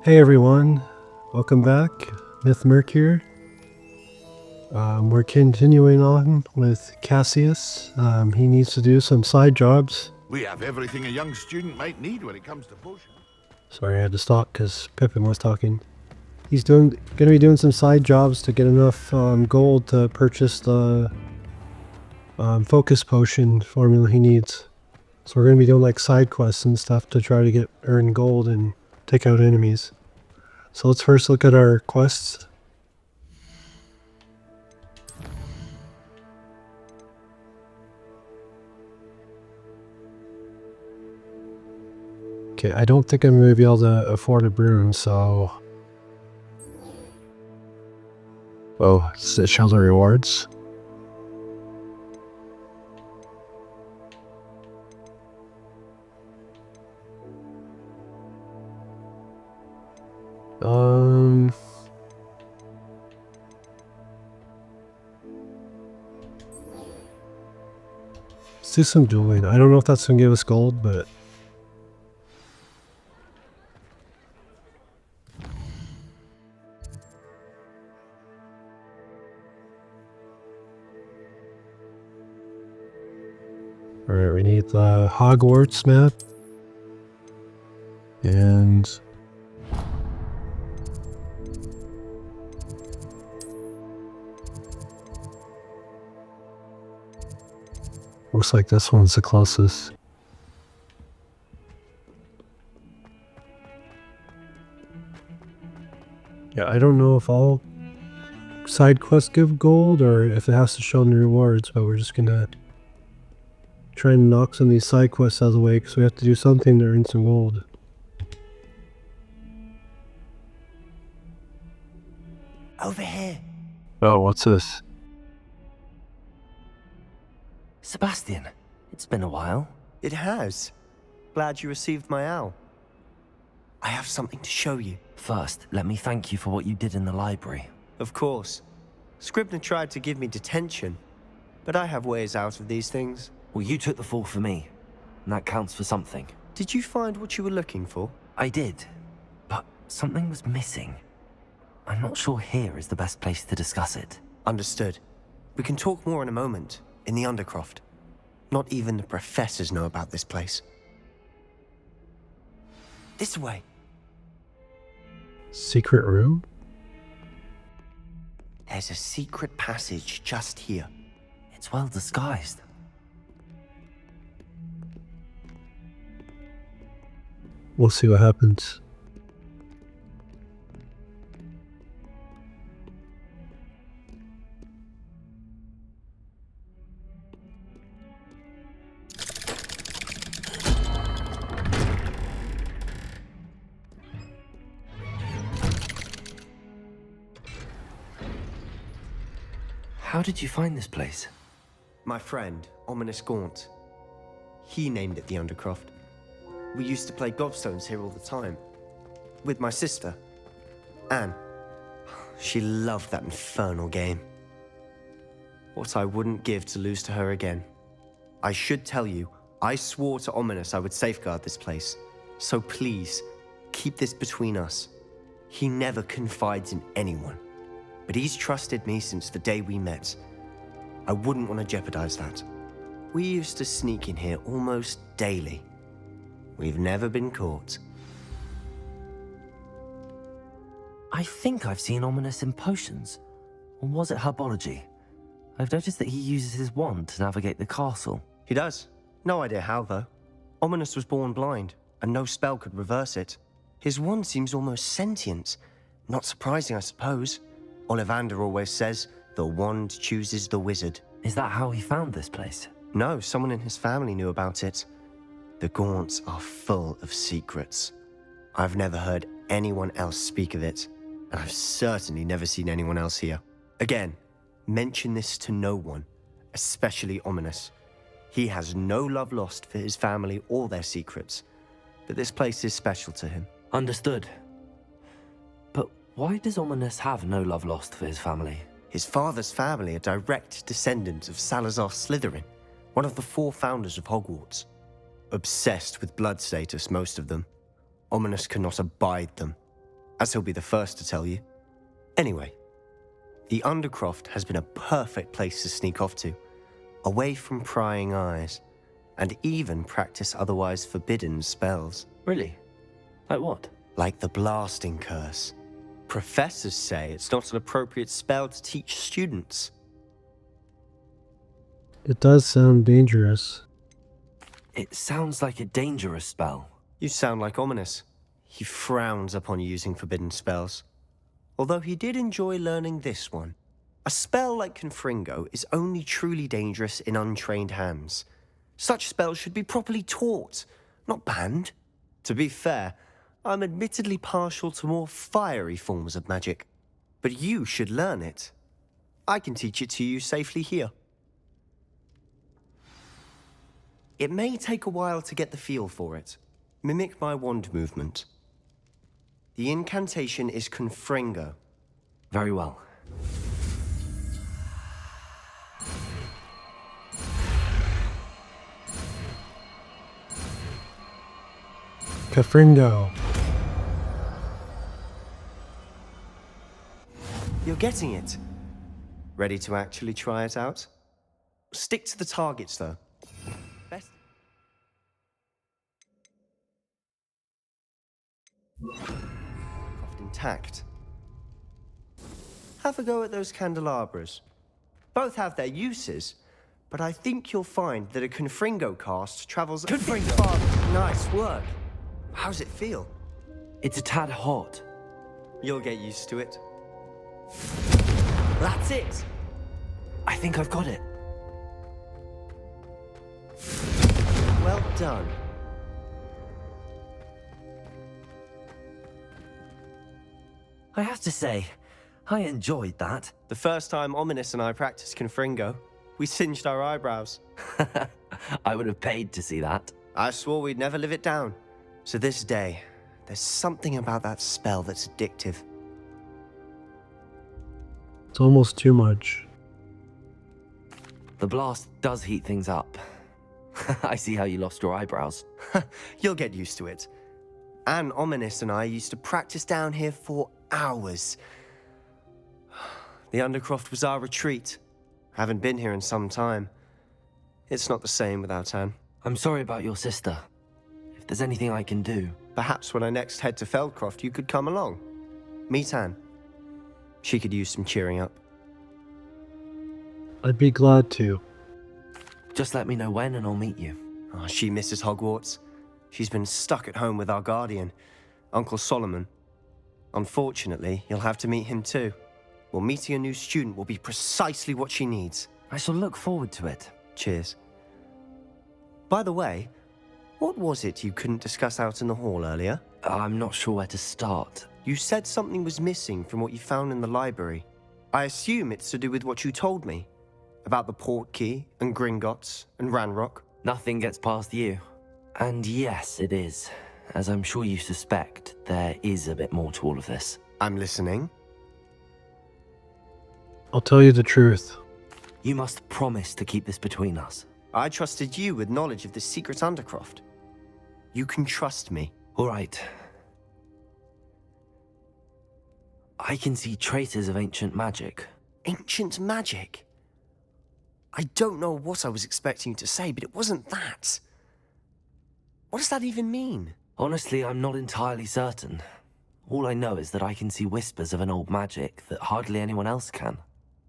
Hey everyone, welcome back. Myth Merc here. We're continuing on with Cassius. He needs to do some side jobs. We have everything a young student might need when it comes to potions. Sorry, I had to stop because Pippin was talking. He's going to be doing some side jobs to get enough gold to purchase the focus potion formula he needs. So we're going to be doing like side quests and stuff to try to earn gold and take out enemies. So let's first look at our quests. Okay, I don't think I'm going to be able to afford a broom, so... Oh, it's the shelter rewards. Let's do some dueling. I don't know if that's going to give us gold, but... Alright, we need the Hogwarts map. And... looks like this one's the closest. Yeah, I don't know if all side quests give gold or if it has to show in the rewards, but we're just gonna try and knock some of these side quests out of the way because we have to do something to earn some gold. Over here. Oh, what's this? Sebastian, it's been a while. It has. Glad you received my owl. I have something to show you. First, let me thank you for what you did in the library. Of course. Scribner tried to give me detention, but I have ways out of these things. Well, you took the fall for me, and that counts for something. Did you find what you were looking for? I did, but something was missing. I'm not sure here is the best place to discuss it. Understood. We can talk more in a moment, in the Undercroft. Not even the professors know about this place. This way. Secret room? There's a secret passage just here. It's well disguised. We'll see what happens. How did you find this place? My friend, Ominous Gaunt. He named it the Undercroft. We used to play gobstones here all the time. With my sister, Anne. She loved that infernal game. What I wouldn't give to lose to her again. I should tell you, I swore to Ominous I would safeguard this place. So please, keep this between us. He never confides in anyone. But he's trusted me since the day we met. I wouldn't want to jeopardize that. We used to sneak in here almost daily. We've never been caught. I think I've seen Ominous in potions. Or was it herbology? I've noticed that he uses his wand to navigate the castle. He does. No idea how, though. Ominous was born blind, and no spell could reverse it. His wand seems almost sentient. Not surprising, I suppose. Ollivander always says, the wand chooses the wizard. Is that how he found this place? No, someone in his family knew about it. The Gaunts are full of secrets. I've never heard anyone else speak of it, and I've certainly never seen anyone else here. Again, mention this to no one, especially Ominous. He has no love lost for his family or their secrets, but this place is special to him. Understood. But why does Ominous have no love lost for his family? His father's family are direct descendants of Salazar Slytherin, one of the 4 founders of Hogwarts. Obsessed with blood status, most of them. Ominous cannot abide them. as he'll be the first to tell you. Anyway, the Undercroft has been a perfect place to sneak off to, away from prying eyes, and even practice otherwise forbidden spells. Really? Like what? Like the blasting curse. Professors say it's not an appropriate spell to teach students. It does sound dangerous. It sounds like a dangerous spell. You sound like Ominous. He frowns upon using forbidden spells. Although he did enjoy learning this one. A spell like Confringo is only truly dangerous in untrained hands. Such spells should be properly taught, not banned. To be fair, I'm admittedly partial to more fiery forms of magic. But you should learn it. I can teach it to you safely here. It may take a while to get the feel for it. Mimic my wand movement. The incantation is Confringo. Very well. Confringo. You're getting it. Ready to actually try it out? Stick to the targets, though. Best. Undercroft intact. Have a go at those candelabras. Both have their uses, but I think you'll find that a Confringo cast travels Confringo! farther. Nice work. How's it feel? It's a tad hot. You'll get used to it. That's it! I think I've got it. Well done. I have to say, I enjoyed that. The first time Ominous and I practiced Confringo, we singed our eyebrows. I would have paid to see that. I swore we'd never live it down. To this day, there's something about that spell that's addictive. It's almost too much. The blast does heat things up. I see how you lost your eyebrows. You'll get used to it. Anne, Ominous and I used to practice down here for hours. The Undercroft was our retreat. Haven't been here in some time. It's not the same without Anne. I'm sorry about your sister. If there's anything I can do... Perhaps when I next head to Feldcroft, you could come along. Meet Anne. She could use some cheering up. I'd be glad to. Just let me know when and I'll meet you. Oh, she misses Hogwarts. She's been stuck at home with our guardian, Uncle Solomon. Unfortunately, you'll have to meet him too. Well, meeting a new student will be precisely what she needs. I shall look forward to it. Cheers. By the way, what was it you couldn't discuss out in the hall earlier? I'm not sure where to start. You said something was missing from what you found in the library. I assume it's to do with what you told me. About the Portkey, and Gringotts, and Ranrock. Nothing gets past you. And yes, it is. As I'm sure you suspect, there is a bit more to all of this. I'm listening. I'll tell you the truth. You must promise to keep this between us. I trusted you with knowledge of the secret Undercroft. You can trust me. All right. I can see traces of ancient magic. Ancient magic? I don't know what I was expecting you to say, but it wasn't that. What does that even mean? Honestly, I'm not entirely certain. All I know is that I can see whispers of an old magic that hardly anyone else can.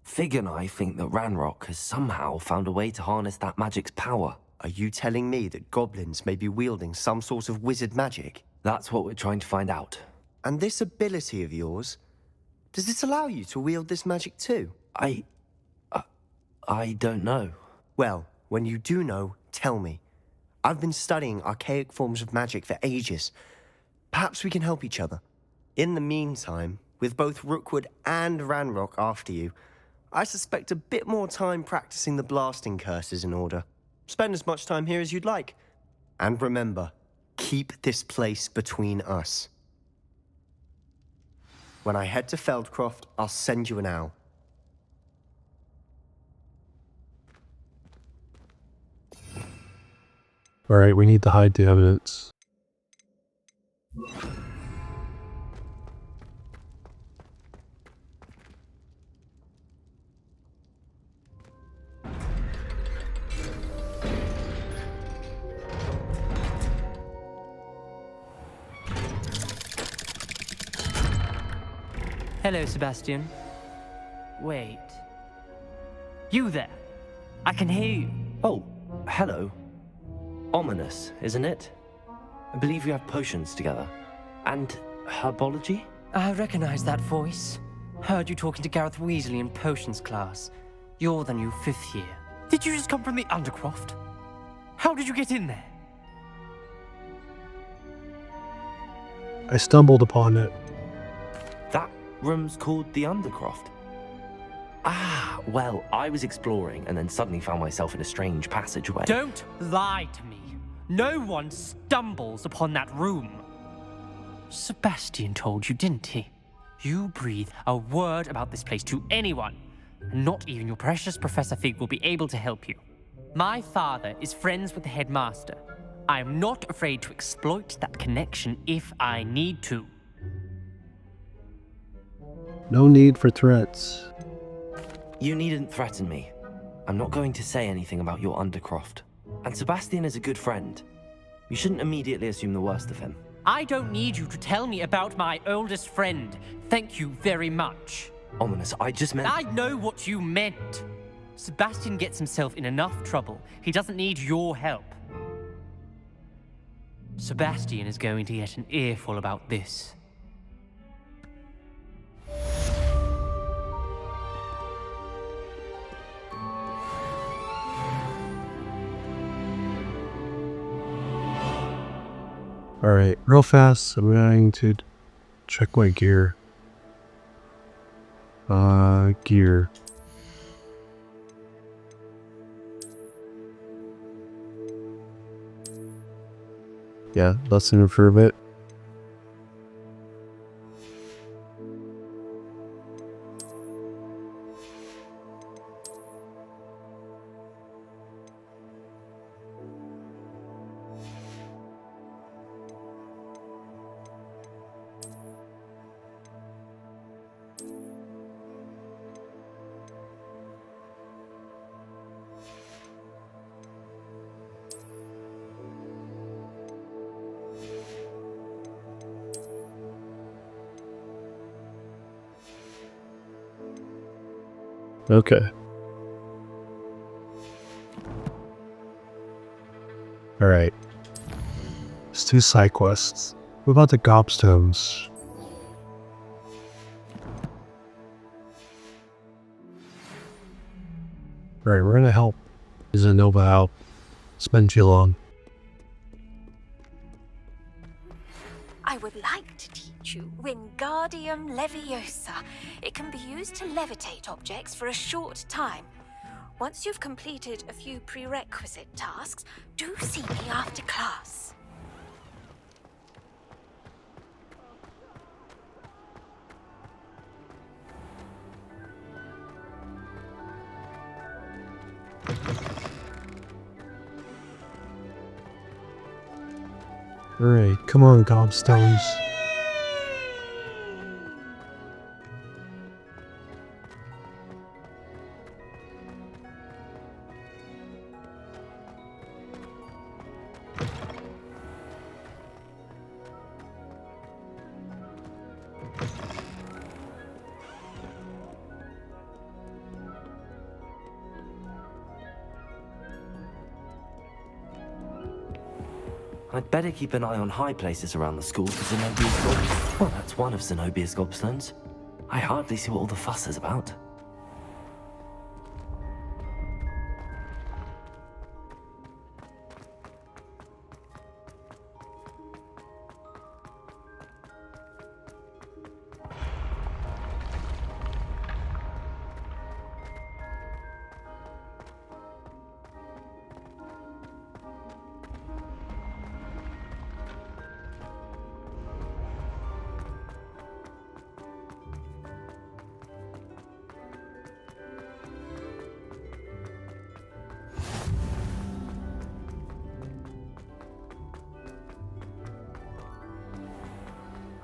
Fig and I think that Ranrock has somehow found a way to harness that magic's power. Are you telling me that goblins may be wielding some sort of wizard magic? That's what we're trying to find out. And this ability of yours, does it allow you to wield this magic too? I don't know. Well, when you do know, tell me. I've been studying archaic forms of magic for ages. Perhaps we can help each other. In the meantime, with both Rookwood and Ranrock after you, I suspect a bit more time practicing the blasting curse is in order. Spend as much time here as you'd like. And remember, keep this place between us. When I head to Feldcroft, I'll send you an owl. Alright, we need to hide the evidence. Hello, Sebastian. Wait. You there? I can hear you. Oh, hello. Ominous, isn't it? I believe we have potions together. And herbology? I recognize that voice. Heard you talking to Gareth Weasley in potions class. You're the new 5th year. Did you just come from the Undercroft? How did you get in there? I stumbled upon it. That room's called the Undercroft. Ah, well, I was exploring and then suddenly found myself in a strange passageway. Don't lie to me. No one stumbles upon that room. Sebastian told you, didn't he? You breathe a word about this place to anyone, and not even your precious Professor Fig will be able to help you. My father is friends with the headmaster. I am not afraid to exploit that connection if I need to. No need for threats. You needn't threaten me. I'm not going to say anything about your Undercroft. And Sebastian is a good friend. You shouldn't immediately assume the worst of him. I don't need you to tell me about my oldest friend. Thank you very much. Ominous, I just meant... I know what you meant. Sebastian gets himself in enough trouble. He doesn't need your help. Sebastian is going to get an earful about this. Alright, real fast, I'm going to check my gear. Gear. Yeah, lesson improvement. Okay. Alright. Let's do side quests. What about the gobstones? Alright, we're gonna help Zenova out. Spend too long. I would like to teach you Wingardium Leviosa. It can be used to levitate objects for a short time. Once you've completed a few prerequisite tasks, do see me after class. Alright, come on, gobstones. I'd better keep an eye on high places around the school for Zenobia's gobstones. Well, that's one of Zenobia's gobstones. I hardly see what all the fuss is about.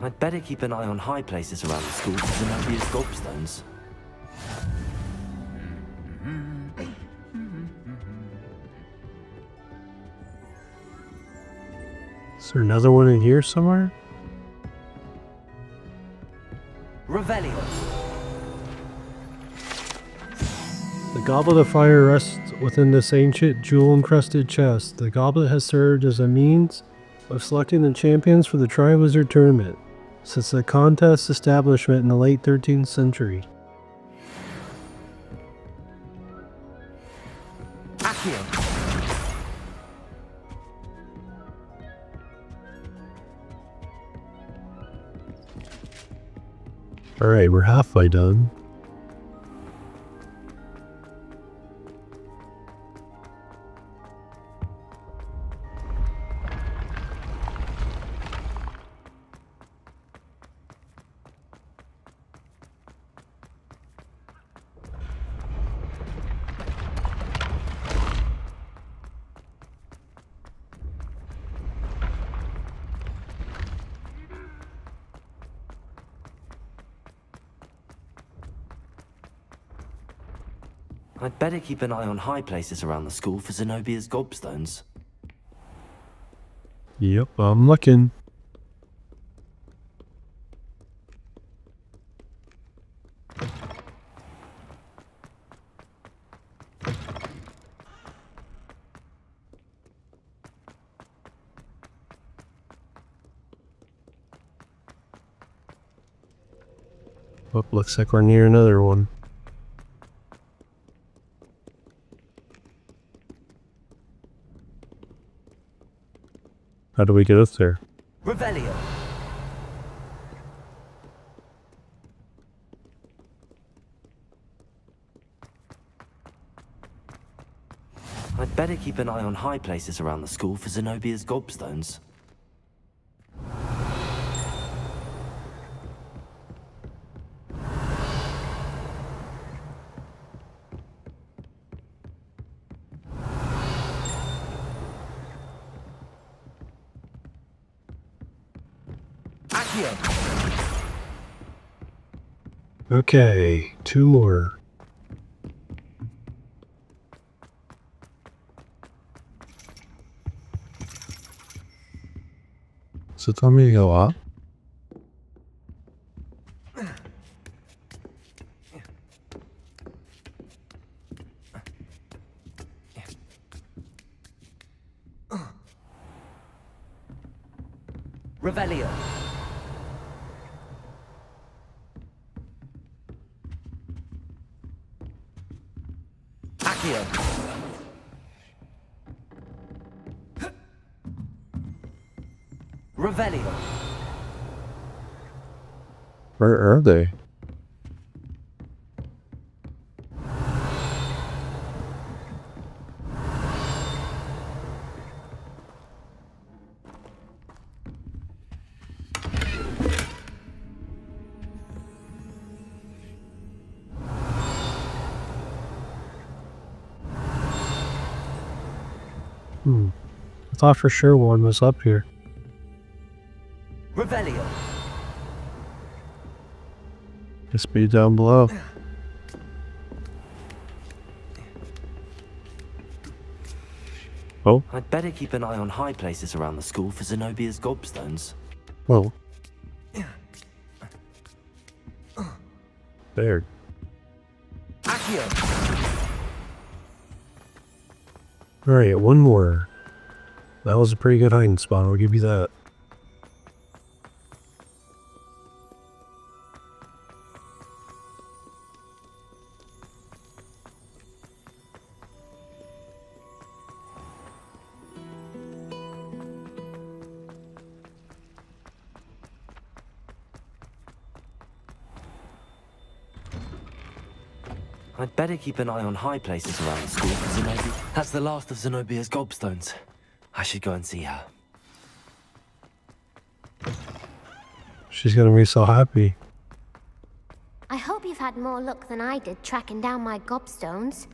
I'd better keep an eye on high places around the school for Zenobia's gobstones. Is there another one in here somewhere? Revelio. The Goblet of Fire rests within this ancient jewel-encrusted chest. The goblet has served as a means of selecting the champions for the Triwizard Tournament since the contest's establishment in the late 13th century. Alright, we're halfway done. I'd better keep an eye on high places around the school for Zenobia's gobstones. Yep, I'm looking. Oh, looks like we're near another one. How do we get up there? Revelio! I'd better keep an eye on high places around the school for Zenobia's gobstones. Okay, 2 more. So tell me to go up. Revelio! Revelio. Where are they? I thought for sure one was up here. Revelio. Just be down below. Oh, I'd better keep an eye on high places around the school for Zenobia's gobstones. whoa. There. Alright, one more. That was a pretty good hiding spot, I'll give you that. I'd better keep an eye on high places around the school for Zenobia. That's the last of Zenobia's gobstones. I should go and see her. She's gonna be so happy. I hope you've had more luck than I did tracking down my gobstones.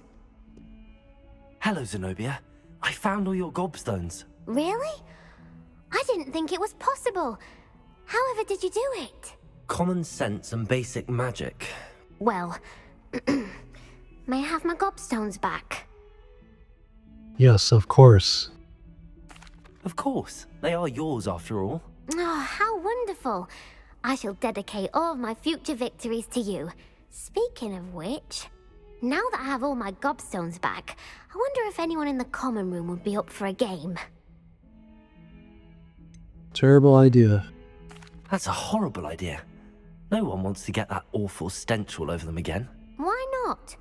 Hello, Zenobia. I found all your gobstones. Really? I didn't think it was possible. However did you do it? Common sense and basic magic. Well, may I have my gobstones back? Yes, of course. Of course. They are yours after all. Oh, how wonderful. I shall dedicate all of my future victories to you. Speaking of which... Now that I have all my gobstones back, I wonder if anyone in the common room would be up for a game. Terrible idea. That's a horrible idea. No one wants to get that awful stench all over them again. Why not?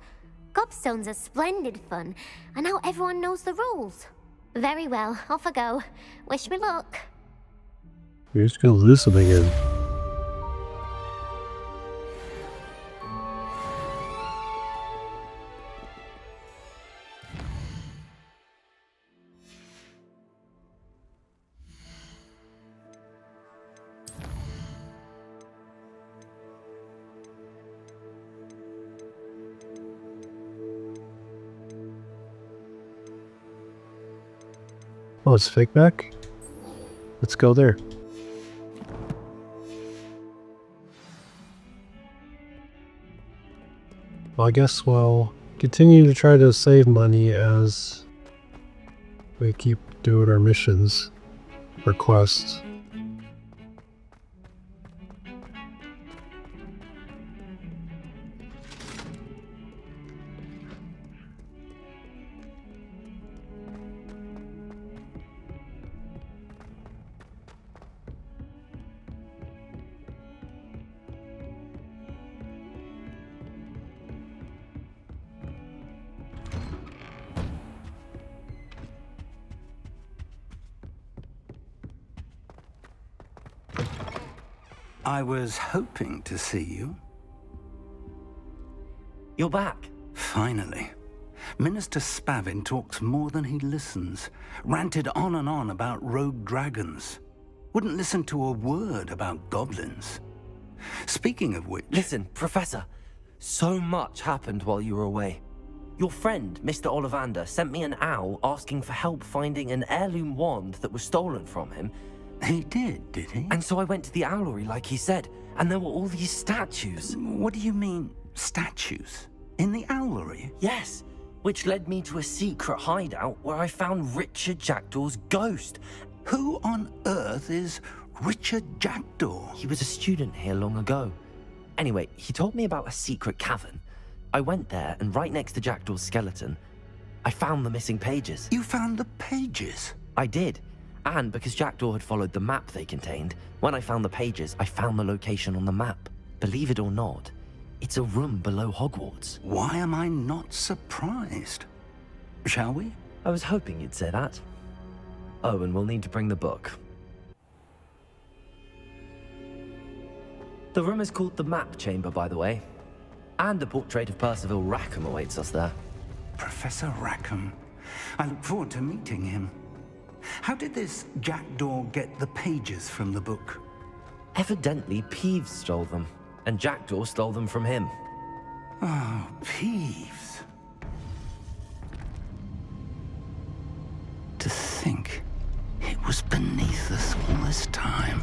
Gobstones are splendid fun, and now everyone knows the rules. Very well, off I go. Wish me luck. You're just gonna lose them again. Oh, it's fake back? Let's go there. Well, I guess we'll continue to try to save money as we keep doing our missions or quests. I was hoping to see you. You're back. Finally. Minister Spavin talks more than he listens. Ranted on and on about rogue dragons. Wouldn't listen to a word about goblins. Speaking of which... Listen, Professor. So much happened while you were away. Your friend, Mr. Ollivander, sent me an owl asking for help finding an heirloom wand that was stolen from him. He did he? And so I went to the owlery like he said, and there were all these statues. What do you mean, statues? In the owlery? Yes, which led me to a secret hideout where I found Richard Jackdaw's ghost. Who on earth is Richard Jackdaw? He was a student here long ago. Anyway, he told me about a secret cavern. I went there, and right next to Jackdaw's skeleton, I found the missing pages. You found the pages? I did. And because Jackdaw had followed the map they contained, when I found the pages, I found the location on the map. Believe it or not, it's a room below Hogwarts. Why am I not surprised? Shall we? I was hoping you'd say that. Oh, and we'll need to bring the book. The room is called the Map Chamber, by the way. And a portrait of Percival Rackham awaits us there. Professor Rackham. I look forward to meeting him. How did this Jackdaw get the pages from the book? Evidently, Peeves stole them, and Jackdaw stole them from him. Oh, Peeves. To think it was beneath us all this time.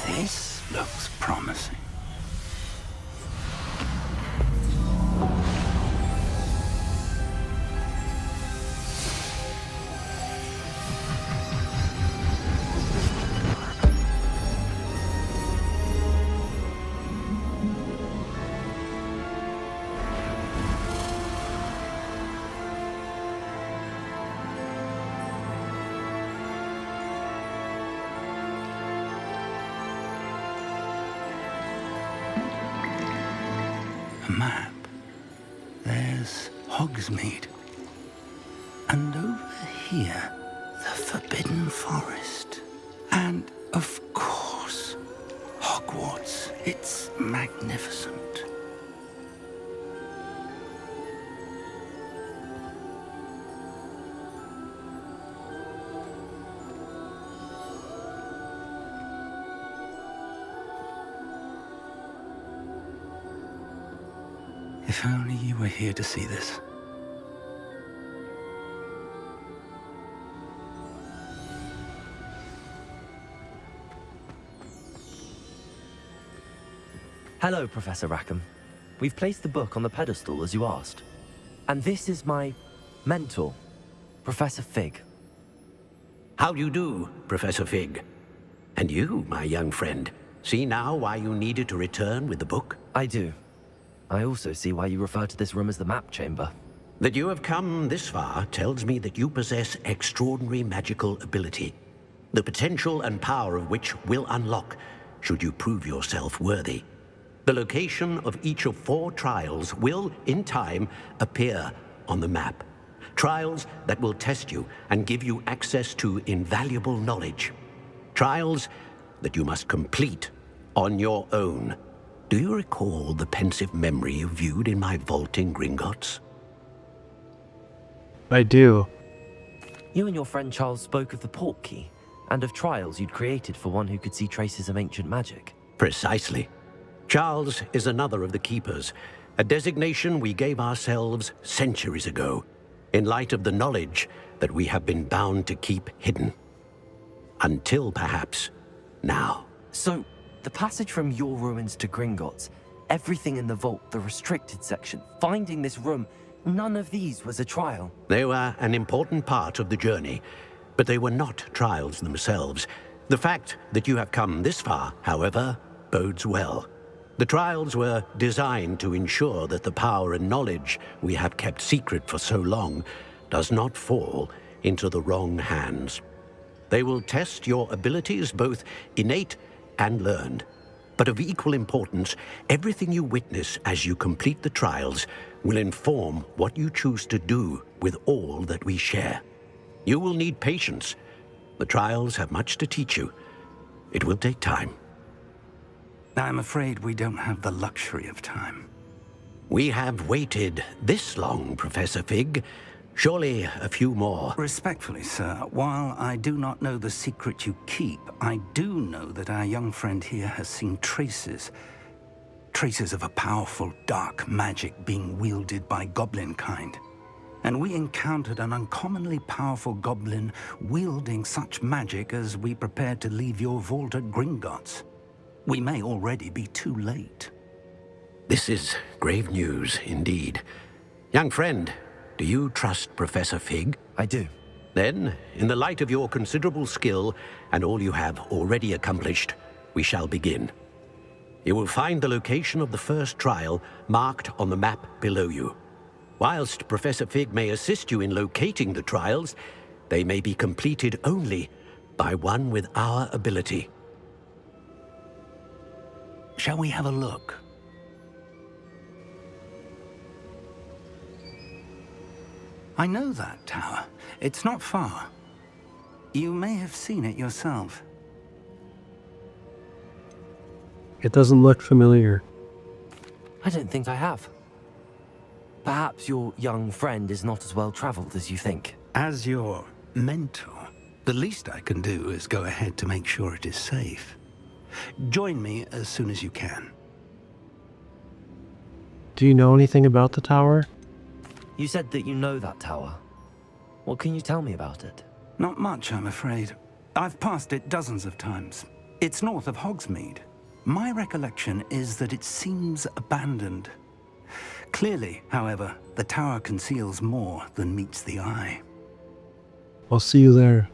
This looks promising. Map. There's Hogsmeade. And over here, the Forbidden Forest. And, of course, Hogwarts. It's magnificent. If only you were here to see this. Hello, Professor Rackham. We've placed the book on the pedestal as you asked. And this is my mentor, Professor Fig. How do you do, Professor Fig? And you, my young friend, see now why you needed to return with the book? I do. I also see why you refer to this room as the map chamber. That you have come this far tells me that you possess extraordinary magical ability, the potential and power of which will unlock should you prove yourself worthy. The location of each of 4 trials will, in time, appear on the map. Trials that will test you and give you access to invaluable knowledge. Trials that you must complete on your own. Do you recall the pensive memory you viewed in my vault in Gringotts? I do. You and your friend Charles spoke of the portkey and of trials you'd created for one who could see traces of ancient magic. Precisely. Charles is another of the Keepers, a designation we gave ourselves centuries ago, in light of the knowledge that we have been bound to keep hidden. Until, perhaps, now. So, the passage from your ruins to Gringotts, everything in the vault, the restricted section, finding this room, none of these was a trial. They were an important part of the journey, but they were not trials themselves. The fact that you have come this far, however, bodes well. The trials were designed to ensure that the power and knowledge we have kept secret for so long does not fall into the wrong hands. They will test your abilities, both innate and learned. But of equal importance, everything you witness as you complete the trials will inform what you choose to do with all that we share. You will need patience. The trials have much to teach you. It will take time. I'm afraid we don't have the luxury of time. We have waited this long, Professor Fig. Surely a few more. Respectfully, sir, while I do not know the secret you keep, I do know that our young friend here has seen traces of a powerful dark magic being wielded by goblin kind. And we encountered an uncommonly powerful goblin wielding such magic as we prepared to leave your vault at Gringotts. We may already be too late. This is grave news indeed. Young friend, do you trust Professor Fig? I do. Then, in the light of your considerable skill and all you have already accomplished, we shall begin. You will find the location of the first trial marked on the map below you. Whilst Professor Fig may assist you in locating the trials, they may be completed only by one with our ability. Shall we have a look? I know that tower. It's not far. You may have seen it yourself. It doesn't look familiar. I don't think I have. Perhaps your young friend is not as well traveled as you think. As your mentor, the least I can do is go ahead to make sure it is safe. Join me as soon as you can. Do you know anything about the tower? You said that you know that tower. What can you tell me about it? Not much, I'm afraid. I've passed it dozens of times. It's north of Hogsmeade. My recollection is that it seems abandoned. Clearly, however, the tower conceals more than meets the eye. I'll see you there.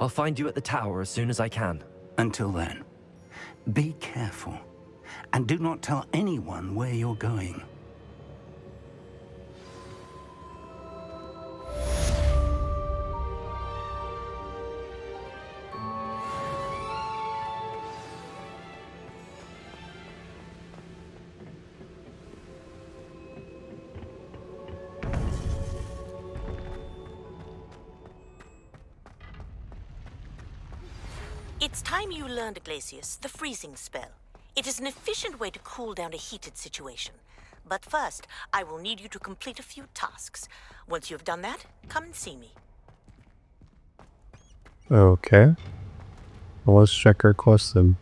I'll find you at the tower as soon as I can. Until then, be careful, and do not tell anyone where you're going. It's time you learned, Glacius, the freezing spell. It is an efficient way to cool down a heated situation. But first, I will need you to complete a few tasks. Once you've done that, come and see me. Okay. Well, let's check our quest then.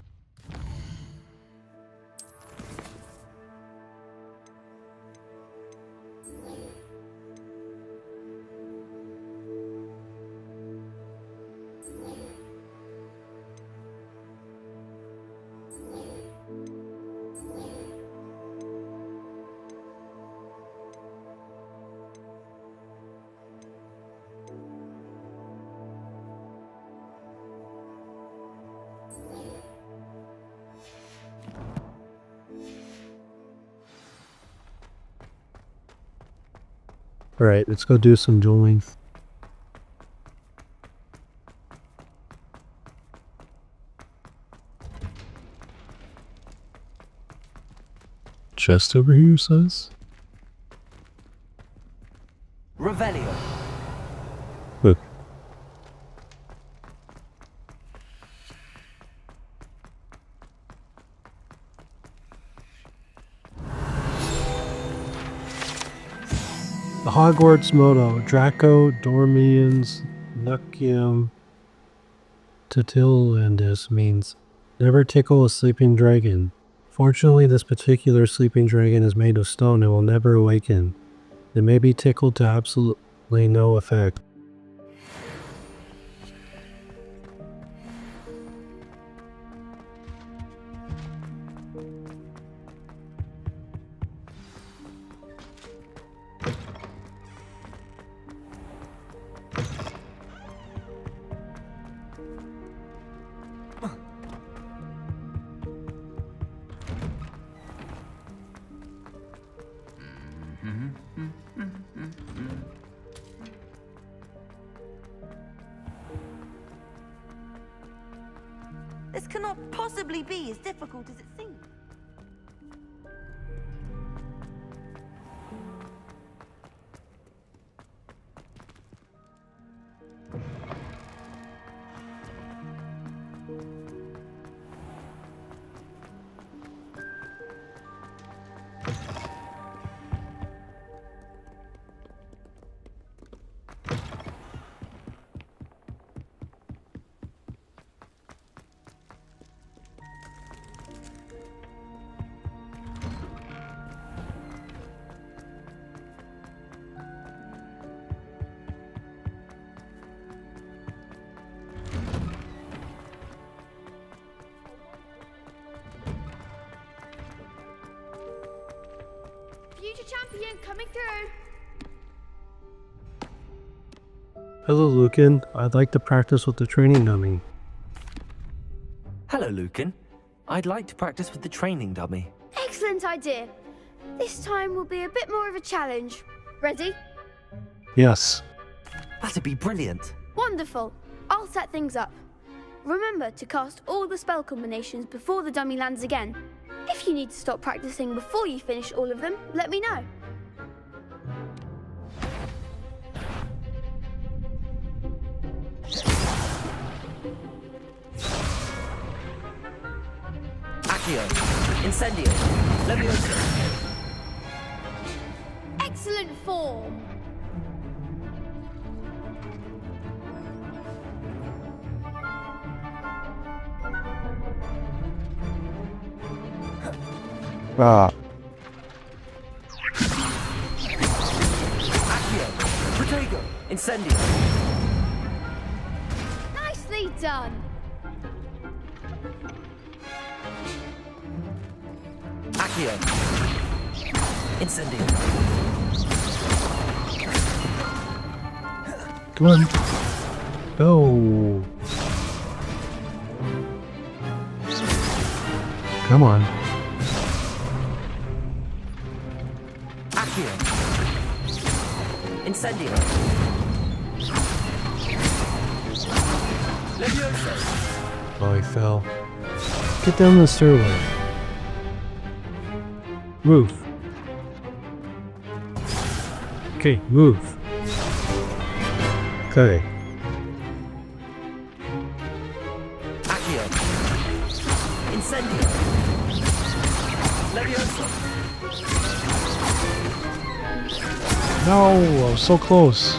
Alright, let's go do some dueling. Chest over here says? Revelio. Look. The Hogwarts motto, Draco Dormiens Nucium Titillandus, means never tickle a sleeping dragon. Fortunately, this particular sleeping dragon is made of stone and will never awaken. It may be tickled to absolutely no effect. This cannot possibly be as difficult as it seems. Future champion coming through. Hello, Lucan. I'd like to practice with the training dummy. Hello, Lucan. I'd like to practice with the training dummy. Excellent idea. This time will be a bit more of a challenge. Ready? Yes. That'd be brilliant. Wonderful. I'll set things up. Remember to cast all the spell combinations before the dummy lands again. If you need to stop practicing before you finish all of them, let me know. Accio. Incendio. Leviosa. Excellent form. Ah. Accio. Protego. Incendio. Nicely done. Accio. Incendio. Come on. Go. Come on. Accio. Incendio. Leviosa. Oh, he fell. Get down the stairway. Move. Okay, move. Okay. Accio. Incendio. Leviosa. No, I was so close.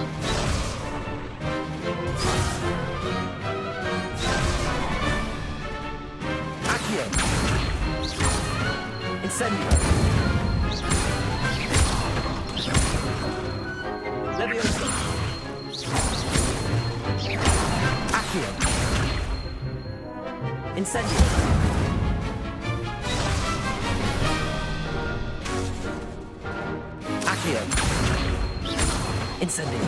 Accio. Incendio. Leviosa. Accio. Incendio. Accio. Incendio.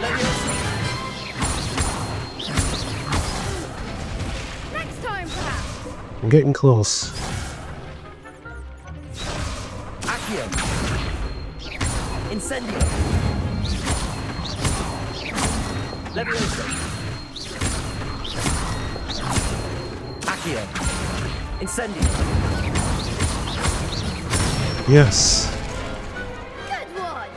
Leviosa. Next time, perhaps. I'm getting close. Accio. Incendio! Leviosa! Accio! Incendio! Yes. Good one!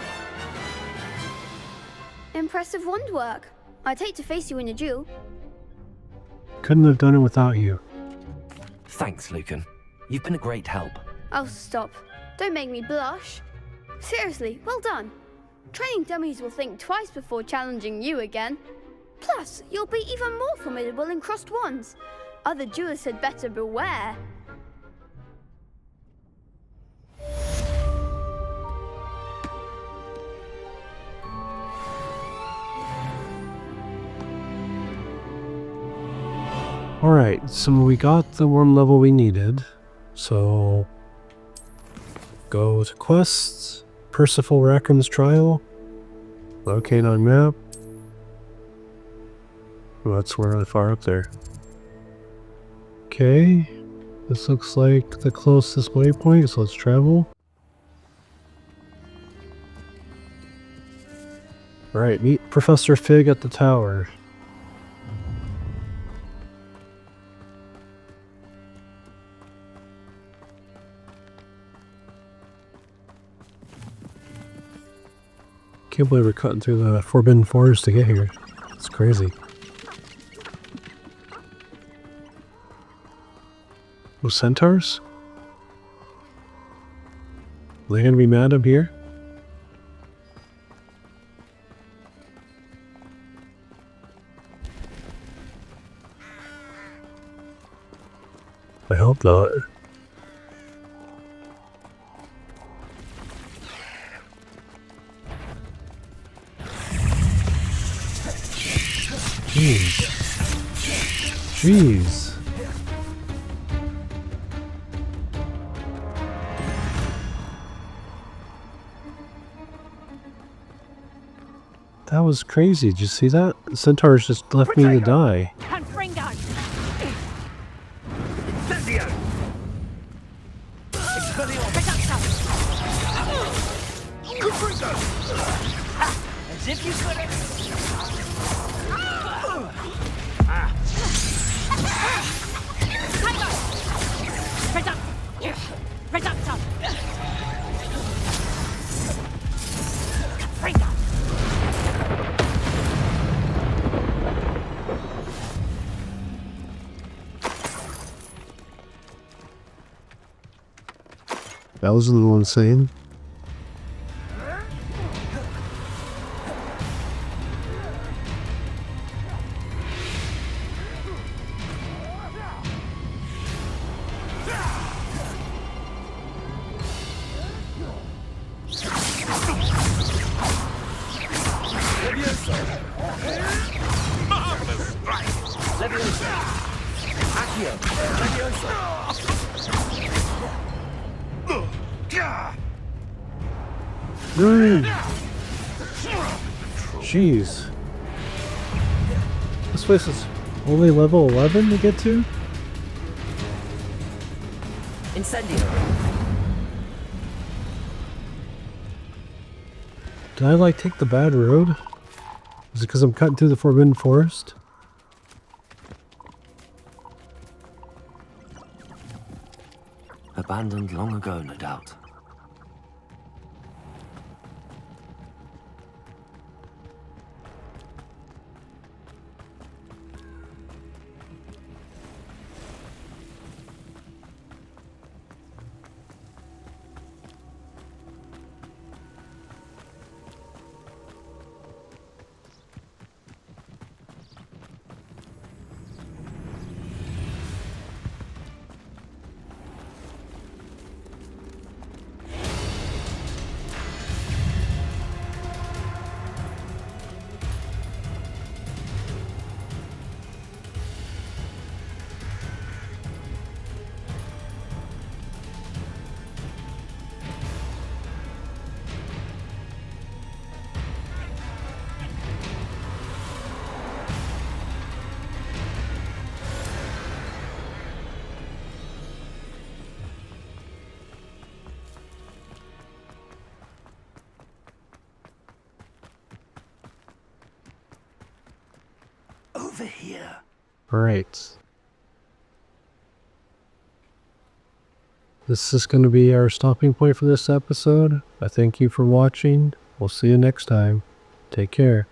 Impressive wand work. I'd hate to face you in a duel. Couldn't have done it without you. Thanks, Lucan. You've been a great help. Oh, stop. Don't make me blush. Seriously, well done. Training dummies will think twice before challenging you again. Plus, you'll be even more formidable in crossed wands. Other duelists had better beware. Alright, so we got the worm level we needed. So go to quests, Percival Rackham's trial, locate on map. Oh, that's really far up there. Okay, this looks like the closest waypoint, so let's travel. Alright, meet Professor Fig at the tower. Can't believe we're cutting through the Forbidden Forest to get here. It's crazy. Those centaurs? Are they gonna be mad up here? I hope not. Jeez. Jeez. That was crazy. Did you see that? The centaurs just left me to die. Confringo! Incendio! As if you could That was a little insane. Marvelous strike! Leviosa! Accio! Leviosa! Jeez. This place is only level 11 to get to? Incendio! Did I like take the bad road? Is it because I'm cutting through the Forbidden Forest? Abandoned long ago, no doubt. over here. Alright. This is going to be our stopping point for this episode. I thank you for watching. We'll see you next time. Take care.